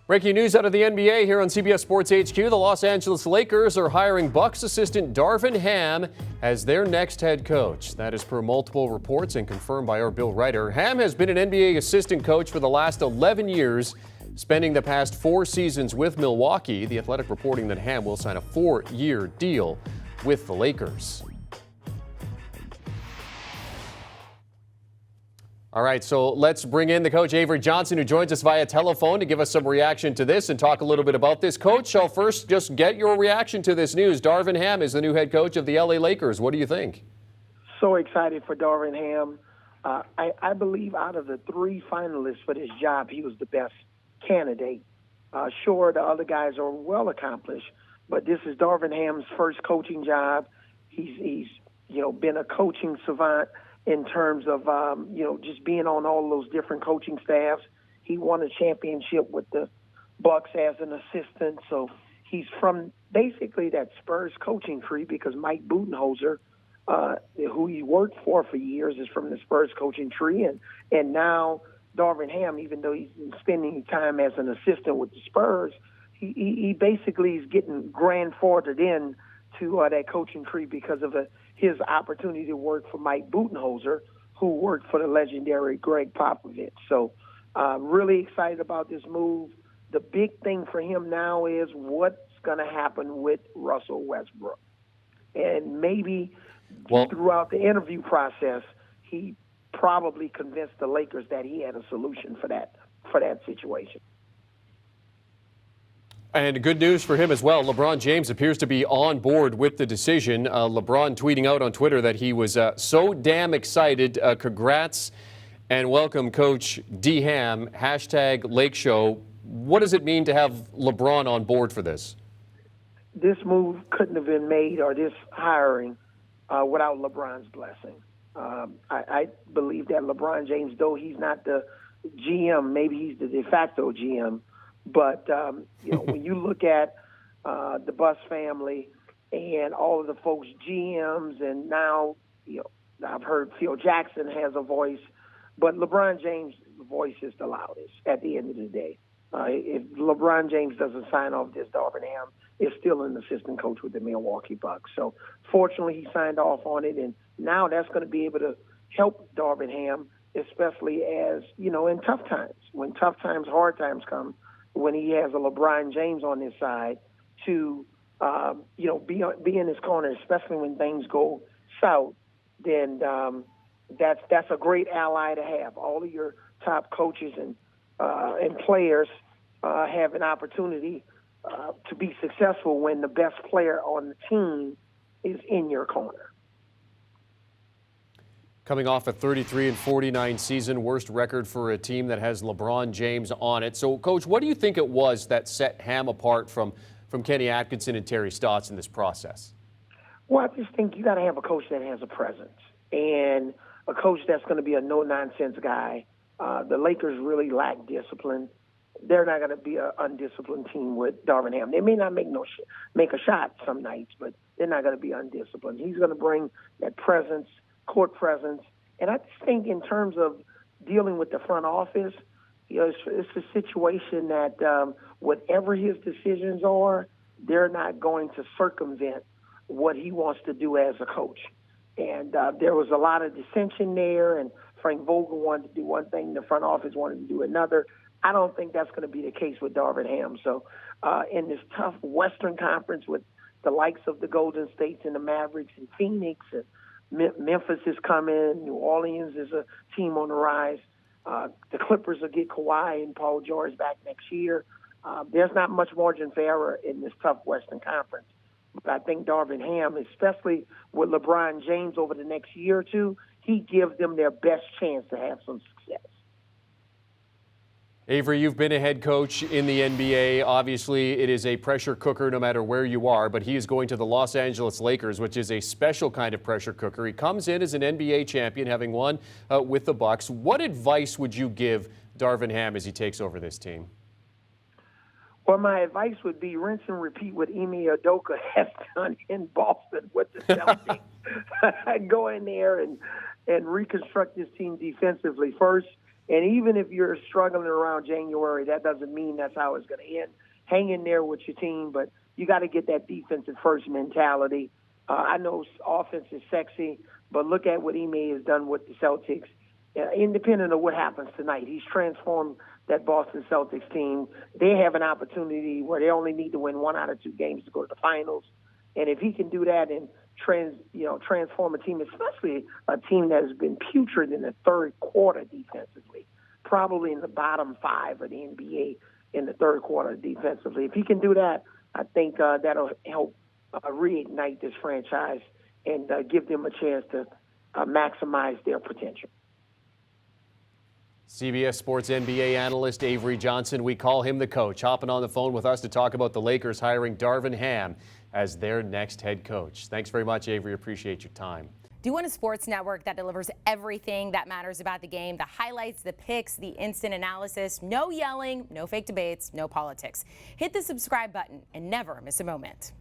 Breaking news out of the NBA here on CBS Sports HQ. The Los Angeles Lakers are hiring Bucks assistant Darvin Ham as their next head coach. That is per multiple reports and confirmed by our Bill Reiter. Ham has been an NBA assistant coach for the last 11 years, spending the past 4 seasons with Milwaukee. The Athletic reporting that Ham will sign a 4-year deal with the Lakers. All right, so let's bring in the coach, Avery Johnson, who joins us via telephone to give us some reaction to this and talk a little bit about this. Coach, I'll first just get your reaction to this news. Darvin Ham is the new head coach of the LA Lakers. What do you think? So excited for Darvin Ham. I believe out of the 3 finalists for this job, he was the best candidate. Sure, the other guys are well accomplished, but this is Darvin Ham's first coaching job. He's been a coaching savant in terms of, just being on all those different coaching staffs. He won a championship with the Bucks as an assistant. So he's from basically that Spurs coaching tree because Mike Budenholzer, who he worked for years, is from the Spurs coaching tree. And now Darvin Ham, even though he's spending time as an assistant with the Spurs, he basically is getting grandfathered in to that coaching tree because of his opportunity to work for Mike Budenholzer, who worked for the legendary Greg Popovich. So really excited about this move. The big thing for him now is what's going to happen with Russell Westbrook. And maybe throughout the interview process, he probably convinced the Lakers that he had a solution for that situation. And good news for him as well. LeBron James appears to be on board with the decision. LeBron tweeting out on Twitter that he was so damn excited. Congrats and welcome, Coach D. Ham. #Lake Show. What does it mean to have LeBron on board for this? This move couldn't have been made, or this hiring, without LeBron's blessing. I believe that LeBron James, though he's not the GM, maybe he's the de facto GM, but when you look at the Buss family and all of the folks, GMs, and now I've heard Phil Jackson has a voice, but LeBron James' voice is the loudest at the end of the day. If LeBron James doesn't sign off this, Darvin Ham is still an assistant coach with the Milwaukee Bucks. So fortunately, he signed off on it, and now that's going to be able to help Darvin Ham, especially as in tough times, when tough times, hard times come. When he has a LeBron James on his side to, be in his corner, especially when things go south, then that's a great ally to have. All of your top coaches and players have an opportunity to be successful when the best player on the team is in your corner. Coming off a 33-49 season, worst record for a team that has LeBron James on it. So, Coach, what do you think it was that set Ham apart from Kenny Atkinson and Terry Stotts in this process? Well, I just think you got to have a coach that has a presence and a coach that's going to be a no-nonsense guy. The Lakers really lack discipline. They're not going to be an undisciplined team with Darvin Ham. They may not make a shot some nights, but they're not going to be undisciplined. He's going to bring that presence, court presence. And I just think in terms of dealing with the front office, it's a situation that whatever his decisions are, they're not going to circumvent what he wants to do as a coach. And there was a lot of dissension there, and Frank Vogel wanted to do one thing, the front office wanted to do another. I don't think that's going to be the case with Darvin Ham. So in this tough Western Conference with the likes of the Golden States and the Mavericks and Phoenix and Memphis is coming. New Orleans is a team on the rise. The Clippers will get Kawhi and Paul George back next year. There's not much margin for error in this tough Western Conference. But I think Darvin Ham, especially with LeBron James over the next year or two, he gives them their best chance to have some success. Avery, you've been a head coach in the NBA. Obviously, it is a pressure cooker no matter where you are, but he is going to the Los Angeles Lakers, which is a special kind of pressure cooker. He comes in as an NBA champion, having won with the Bucks. What advice would you give Darvin Ham as he takes over this team? Well, my advice would be rinse and repeat what Ime Udoka has done in Boston with the Celtics. Go in there and reconstruct this team defensively. First, And even if you're struggling around January, that doesn't mean that's how it's going to end. Hang in there with your team, but you got to get that defensive first mentality. I know offense is sexy, but look at what Ime has done with the Celtics. Independent of what happens tonight, he's transformed that Boston Celtics team. They have an opportunity where they only need to win 1 out of 2 games to go to the finals. And if he can do that and transform a team, especially a team that has been putrid in the third quarter defensively, probably in the bottom 5 of the NBA in the third quarter defensively. If he can do that, I think that'll help reignite this franchise and give them a chance to maximize their potential. CBS Sports NBA analyst Avery Johnson, we call him the coach, hopping on the phone with us to talk about the Lakers hiring Darvin Ham as their next head coach. Thanks very much, Avery. Appreciate your time. Do you want a sports network that delivers everything that matters about the game? The highlights, the picks, the instant analysis, no yelling, no fake debates, no politics. Hit the subscribe button and never miss a moment.